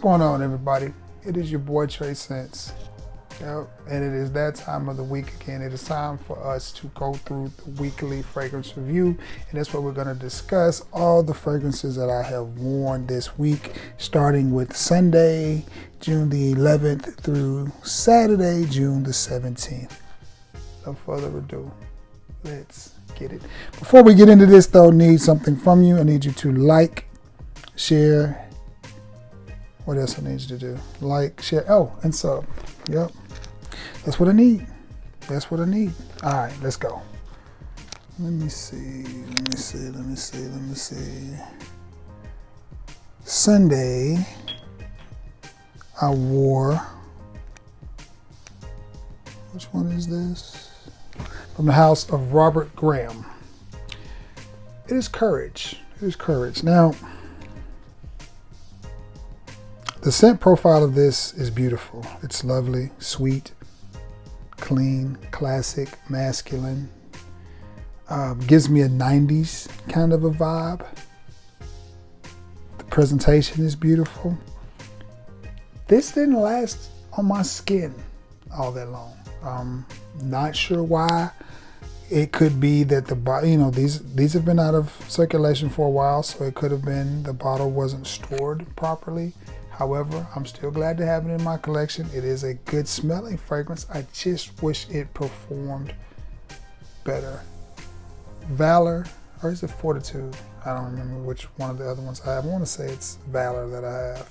going on, everybody? It is your boy Trey Sense. Yep, and it is that time of the week again. It is time for us to go through the weekly fragrance review, and that's what we're going to discuss all the fragrances that I have worn this week, starting with Sunday, June the 11th through Saturday, June the 17th. No further ado, let's get it. Before we get into this though, I need something from you. I need you to like, share. What else I need you to do? Like, share, and sub. Yep. That's what I need. That's what I need. All right, let's go. Let me see. Sunday, I wore, which one is this? From the house of Robert Graham. It is Courage. It is Courage. Now, the scent profile of this is beautiful. It's lovely, sweet, clean, classic, masculine. Gives me a 90s kind of a vibe. The presentation is beautiful. This didn't last on my skin all that long. Not sure why. It could be that these have been out of circulation for a while, so it could have been the bottle wasn't stored properly. However, I'm still glad to have it in my collection. It is a good smelling fragrance. I just wish it performed better. Valor, or is it Fortitude? I don't remember which one of the other ones I have. I want to say it's Valor that I have.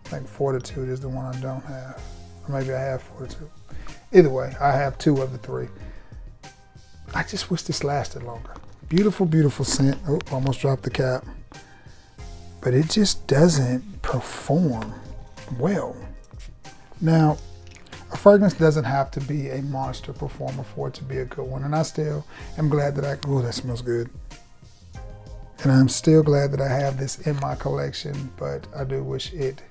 I think Fortitude is the one I don't have. Or maybe I have Fortitude. Either way, I have two of the three. I just wish this lasted longer. Beautiful, beautiful scent. Oh, almost dropped the cap. But it just doesn't perform well. Now, a fragrance doesn't have to be a monster performer for it to be a good one. And I still am glad that that smells good. And I'm still glad that I have this in my collection, but I do wish it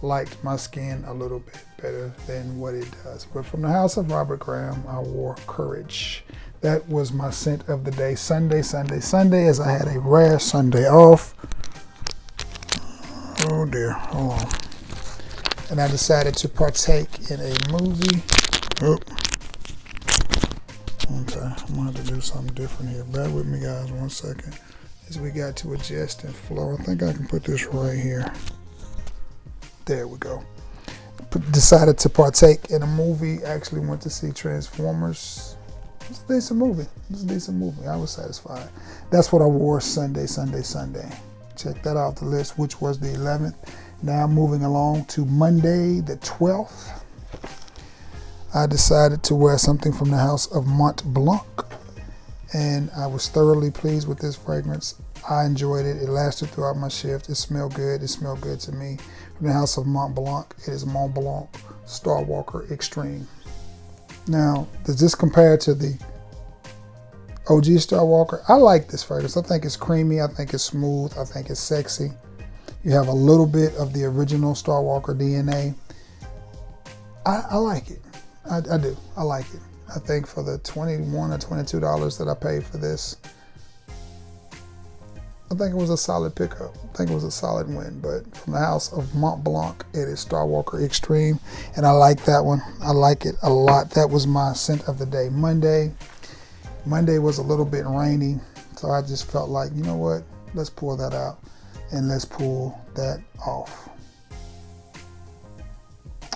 liked my skin a little bit better than what it does. But from the house of Robert Graham, I wore Courage. That was my scent of the day, Sunday, as I had a rare Sunday off. Oh dear, hold on. And I decided to partake in a movie. Oh. Okay, I'm gonna have to do something different here. Bear with me guys 1 second. As we got to adjust and flow. I think I can put this right here. There we go. Decided to partake in a movie. Actually went to see Transformers. It's a decent movie. I was satisfied. That's what I wore Sunday. Check that off the list, which was the 11th. Now moving along to Monday, the 12th. I decided to wear something from the house of Mont Blanc. And I was thoroughly pleased with this fragrance. I enjoyed it. It lasted throughout my shift. It smelled good. It smelled good to me. From the house of Mont Blanc, it is Mont Blanc Starwalker Extreme. Now, does this compare to the OG Starwalker? I like this fragrance. I think it's creamy. I think it's smooth. I think it's sexy. You have a little bit of the original Starwalker DNA. I like it. I do. I like it. I think for the $21 or $22 that I paid for this, I think it was a solid pickup. I think it was a solid win. But from the house of Mont Blanc, it is Starwalker Extreme. And I like that one. I like it a lot. That was my scent of the day. Monday was a little bit rainy. So I just felt like, you know what? Let's pull that out and let's pull that off.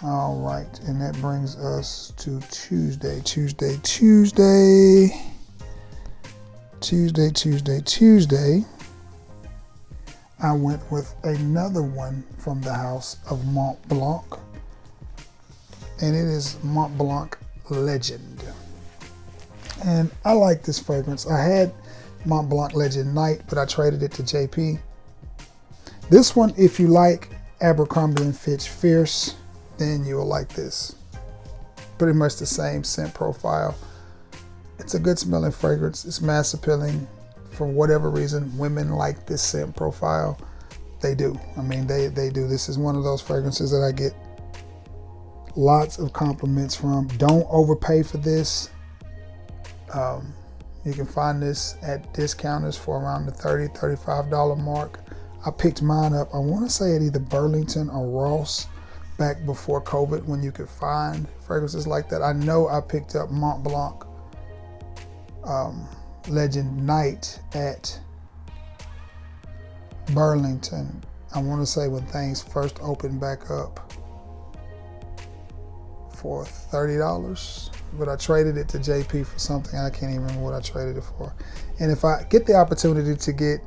All right. And that brings us to Tuesday. I went with another one from the house of Mont Blanc, and it is Mont Blanc Legend. And I like this fragrance. I had Mont Blanc Legend Night, but I traded it to JP. This one, if you like Abercrombie & Fitch Fierce, then you'll like this. Pretty much the same scent profile. It's a good smelling fragrance. It's mass appealing. For whatever reason, women like this scent profile. They do. I mean, they do. This is one of those fragrances that I get lots of compliments from. Don't overpay for this. You can find this at discounters for around the $30, $35 mark. I picked mine up, I want to say at either Burlington or Ross back before COVID, when you could find fragrances like that. I know I picked up Mont Blanc Legend Night at Burlington. I want to say when things first opened back up for $30, but I traded it to JP for something. I can't even remember what I traded it for. And if I get the opportunity to get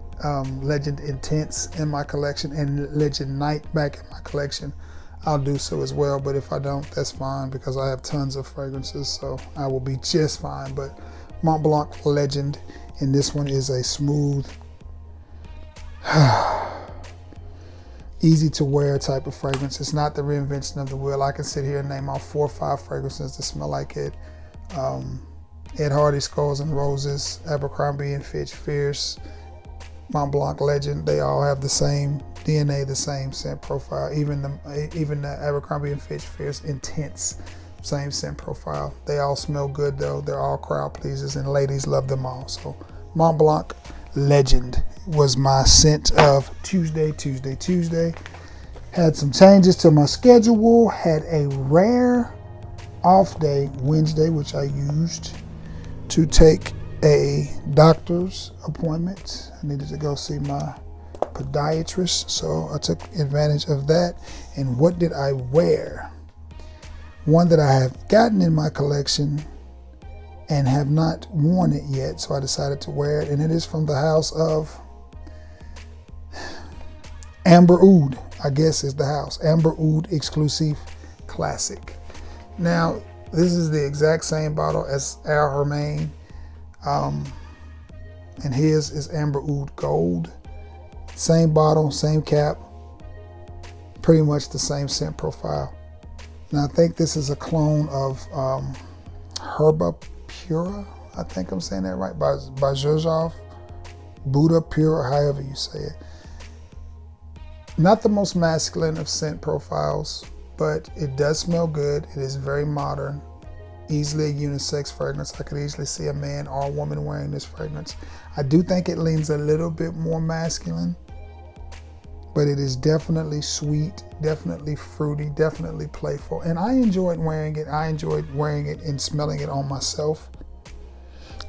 Legend Intense in my collection and Legend Night back in my collection, I'll do so as well. But if I don't, that's fine, because I have tons of fragrances, so I will be just fine. But Mont Blanc Legend, and this one is a smooth, easy to wear type of fragrance. It's not the reinvention of the wheel. I can sit here and name off 4 or 5 fragrances that smell like it. Ed Hardy, Skulls and Roses, Abercrombie and Fitch Fierce, Mont Blanc Legend, they all have the same DNA, the same scent profile. Even the Abercrombie and Fitch Fierce Intense, same scent profile. They all smell good though. They're all crowd pleasers and ladies love them all. So Mont Blanc Legend was my scent of Tuesday. Had some changes to my schedule. Had a rare off day Wednesday, which I used to take a doctor's appointment. I needed to go see my podiatrist, so I took advantage of that. And what did I wear? One that I have gotten in my collection and have not worn it yet, so I decided to wear it, and it is from the house of Amber Oud, I guess is the house. Amber Oud Exclusive Classic. Now, this is the exact same bottle as Al Hermain, and his is Amber Oud Gold. Same bottle, same cap, pretty much the same scent profile. Now, I think this is a clone of Herba Pura. I think I'm saying that right, by Zhuzhov. Buddha Pura, however you say it. Not the most masculine of scent profiles, but it does smell good. It is very modern, easily a unisex fragrance. I could easily see a man or a woman wearing this fragrance. I do think it leans a little bit more masculine, but it is definitely sweet, definitely fruity, definitely playful. And I enjoyed wearing it. I enjoyed wearing it and smelling it on myself.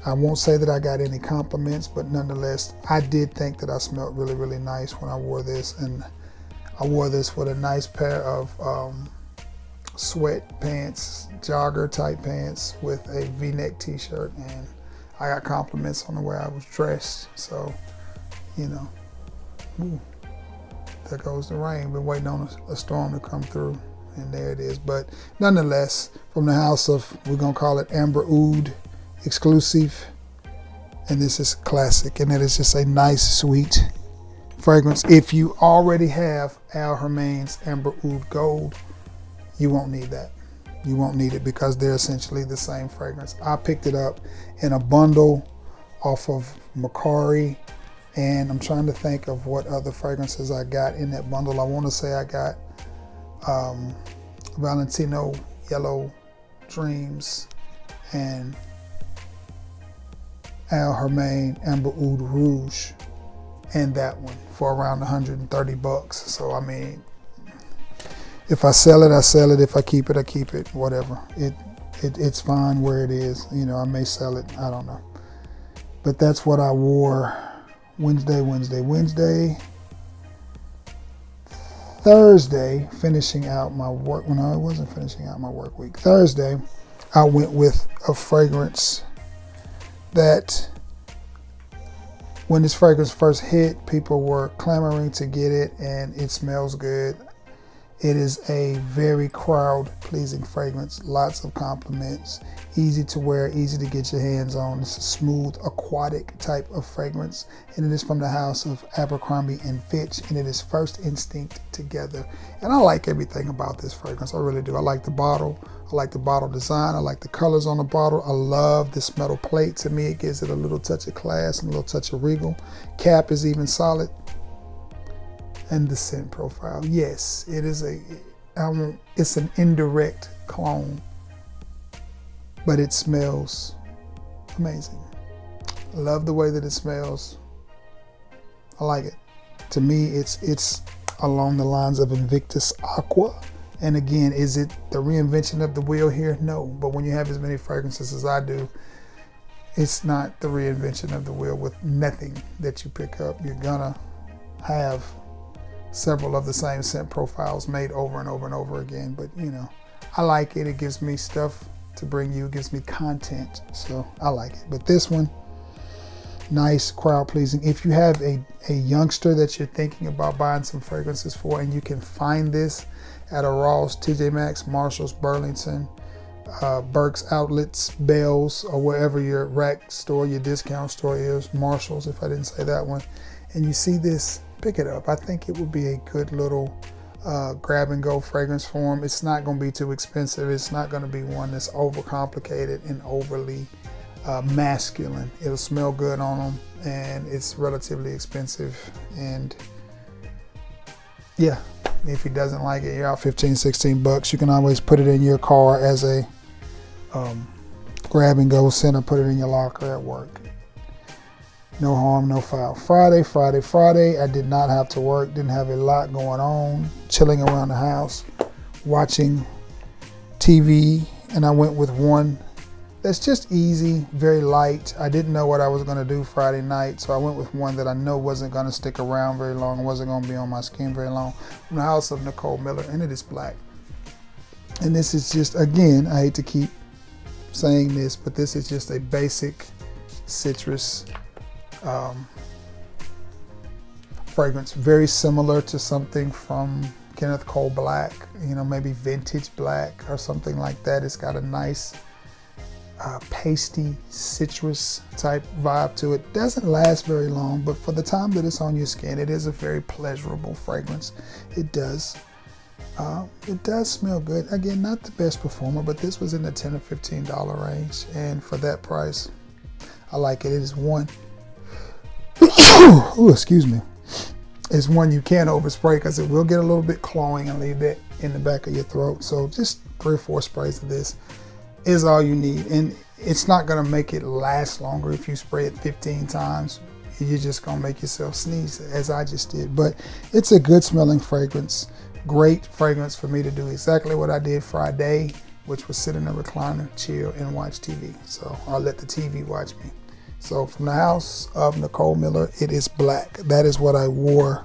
I won't say that I got any compliments, but nonetheless, I did think that I smelled really, really nice when I wore this. And I wore this with a nice pair of sweatpants, jogger type pants with a V-neck t-shirt, and I got compliments on the way I was dressed. So, you know, ooh, there goes the rain. Been waiting on a storm to come through, and there it is. But nonetheless, from the house of, we're gonna call it Amber Oud Exclusive, and this is classic, and it is just a nice, sweet fragrance. If you already have Al Hermain's Amber Oud Gold, you won't need that. You won't need it because they're essentially the same fragrance. I picked it up in a bundle off of Macari, and I'm trying to think of what other fragrances I got in that bundle. I want to say I got Valentino Yellow Dreams and Al Hermain Amber Oud Rouge, and that one for around 130 bucks. So I mean, if I sell it, I sell it. If I keep it, I keep it. Whatever. It's fine where it is. You know, I may sell it. I don't know. But that's what I wore Wednesday. Thursday, finishing out my work. Well, no, it wasn't finishing out my work week. Thursday, I went with a fragrance that, when this fragrance first hit, people were clamoring to get it, and it smells good. It is a very crowd-pleasing fragrance, lots of compliments, easy to wear, easy to get your hands on. It's a smooth, aquatic type of fragrance, and it is from the house of Abercrombie and Fitch, and it is First Instinct Together. And I like everything about this fragrance, I really do. I like the bottle, I like the bottle design, I like the colors on the bottle. I love this metal plate. To me, it gives it a little touch of class and a little touch of regal. Cap is even solid. And the scent profile, yes, it is it's an indirect clone, but it smells amazing. I love the way that it smells. I like it. To me, it's along the lines of Invictus Aqua. And again, is it the reinvention of the wheel here? No. But when you have as many fragrances as I do, it's not the reinvention of the wheel. With nothing that you pick up, you're gonna have several of the same scent profiles made over and over and over again. But you know, I like it. It gives me stuff to bring you. It gives me content. So I like it. But this one, nice, crowd pleasing. If you have a youngster that you're thinking about buying some fragrances for, and you can find this at a Ross, TJ Maxx, Marshalls, Burlington, Burke's Outlets, Bells, or wherever your rack store, your discount store is, Marshalls if I didn't say that one, and you see this, pick it up. I think it would be a good little grab and go fragrance for them. It's not going to be too expensive. It's not going to be one that's overcomplicated and overly masculine. It'll smell good on them, and it's relatively expensive. And yeah, if he doesn't like it, you're out 15, 16 bucks. You can always put it in your car as a grab and go scent, or put it in your locker at work. No harm, no foul. Friday. I did not have to work, didn't have a lot going on, chilling around the house, watching TV, and I went with one that's just easy, very light. I didn't know what I was going to do Friday night, so I went with one that I know wasn't going to stick around very long, wasn't going to be on my skin very long, from the house of Nicole Miller, and it is black. And this is just, again, I hate to keep saying this, but this is just a basic citrus fragrance, very similar to something from Kenneth Cole Black, you know, maybe vintage black or something like that. It's got a nice pasty citrus type vibe to it. Doesn't last very long, but for the time that it's on your skin, it is a very pleasurable fragrance. It does smell good. Again, not the best performer, but this was in the $10 or $15 range, and for that price, I like it. It is one. Ooh, excuse me. It's one you can't overspray, because it will get a little bit clawing and leave that in the back of your throat. So just 3 or 4 sprays of this is all you need, and it's not going to make it last longer. If you spray it 15 times, you're just going to make yourself sneeze, as I just did. But it's a good smelling fragrance, great fragrance for me to do exactly what I did Friday, which was sit in a recliner, chill, and watch TV. So I'll let the TV watch me. So from the house of Nicole Miller, it is black. That is what I wore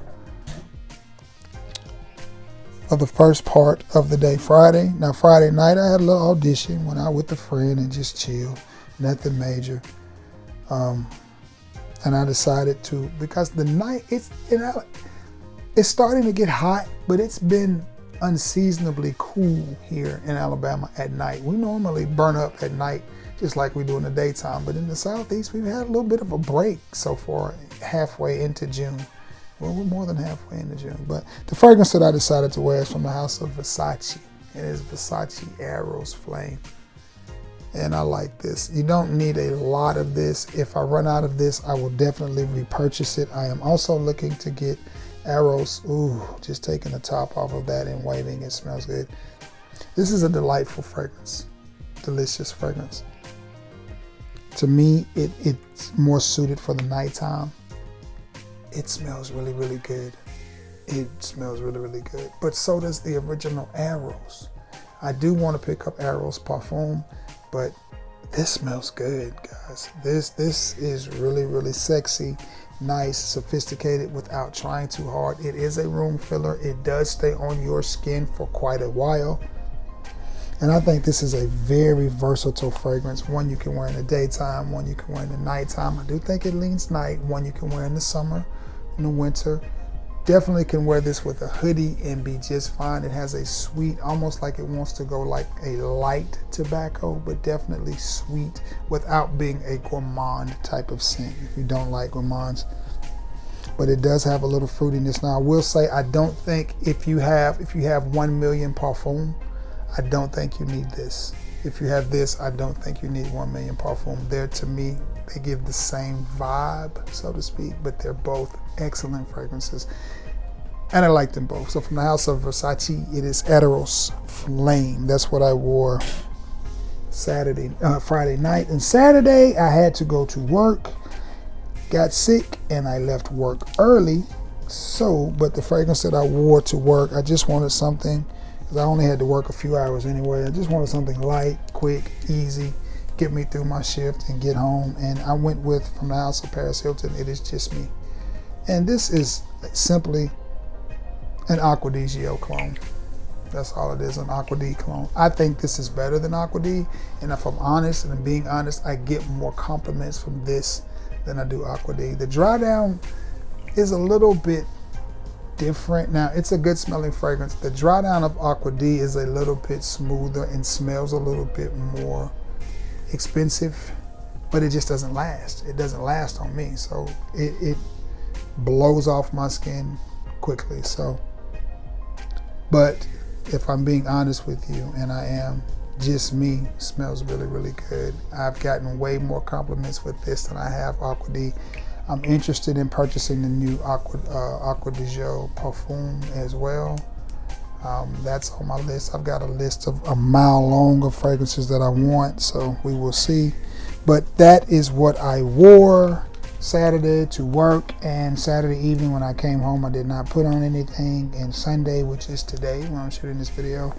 for the first part of the day Friday. Now Friday night I had a little audition, went out with a friend and just chilled, nothing major. And I decided to, because the night, it's starting to get hot, but it's been unseasonably cool here in Alabama at night. We normally burn up at night just like we do in the daytime, but in the Southeast we've had a little bit of a break so far, halfway into June. Well, we're more than halfway into June, but the fragrance that I decided to wear is from the house of Versace. It is Versace Eros Flame, and I like this. You don't need a lot of this. If I run out of this, I will definitely repurchase it. I am also looking to get Eros. Ooh, just taking the top off of that and waving. It smells good. This is a delightful fragrance, delicious fragrance. To me, it's more suited for the nighttime. It smells really, really good. It smells really, really good. But so does the original Eros. I do want to pick up Eros Parfum, but this smells good, guys. This is really, really sexy, nice, sophisticated without trying too hard. It is a room filler. It does stay on your skin for quite a while. And I think this is a very versatile fragrance. One you can wear in the daytime, one you can wear in the nighttime. I do think it leans night. One you can wear in the summer, in the winter. Definitely can wear this with a hoodie and be just fine. It has a sweet, almost like it wants to go like a light tobacco, but definitely sweet without being a gourmand type of scent, if you don't like gourmands. But it does have a little fruitiness. Now I will say, I don't think if you have 1 million Parfum, I don't think you need this. If you have this, I don't think you need 1 million Parfum. They're, to me, they give the same vibe, so to speak, but they're both excellent fragrances. And I like them both. So from the house of Versace, it is Eros Flame. That's what I wore Friday night. And Saturday, I had to go to work, got sick, and I left work early So, but the fragrance that I wore to work, I just wanted something, because I only had to work a few hours anyway. I just wanted something light, quick, easy, get me through my shift and get home. And I went with From the House of Paris Hilton, It Is Just Me. And this is simply an Aqua di Gio clone. That's all it is, an Aqua di clone. I think this is better than Aqua di, and if I'm honest, and I'm being honest, I get more compliments from this than I do Aqua di. The dry down is a little bit different. Now, it's a good smelling fragrance. The dry down of Aqua di is a little bit smoother and smells a little bit more expensive, but it just doesn't last. It doesn't last on me, so it blows off my skin quickly. So, but if I'm being honest with you, and I am, Just Me smells really, really good. I've gotten way more compliments with this than I have Aqua di. I'm interested in purchasing the new Aqua di Gio Parfum as well. That's on my list. I've got a list of a mile long of fragrances that I want, so we will see. But that is what I wore Saturday to work, and Saturday evening when I came home, I did not put on anything. And Sunday, which is today when I'm shooting this video,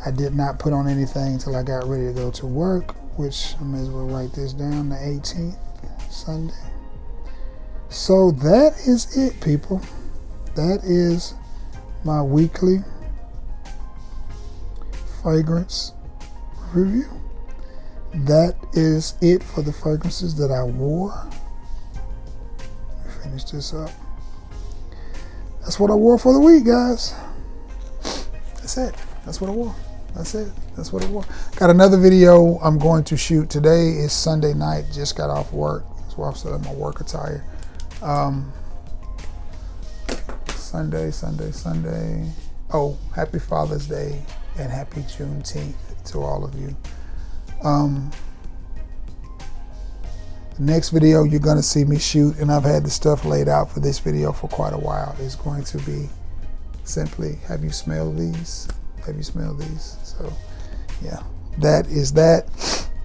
I did not put on anything until I got ready to go to work, which I may as well write this down, the 18th, Sunday. So that is it, people. That is my weekly fragrance review. That is it for the fragrances that I wore. Let me finish this up. That's what I wore for the week, guys. That's it. That's what I wore. That's it. That's what I wore. Got another video I'm going to shoot today. Is Sunday night. Just got off work. That's why I'm still in my work attire. Sunday. Oh, happy Father's Day and happy Juneteenth to all of you. The next video you're going to see me shoot, and I've had the stuff laid out for this video for quite a while, is going to be simply, have you smelled these? Have you smelled these? So yeah, that is that.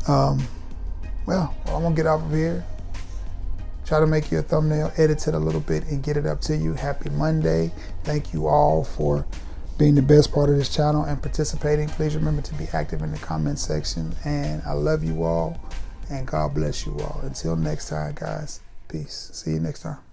Well, I'm gonna get off of here, try to make you a thumbnail, edit it a little bit, and get it up to you. Happy Monday. Thank you all for being the best part of this channel and participating. Please remember to be active in the comment section, and I love you all, and God bless you all. Until next time, guys, peace. See you next time.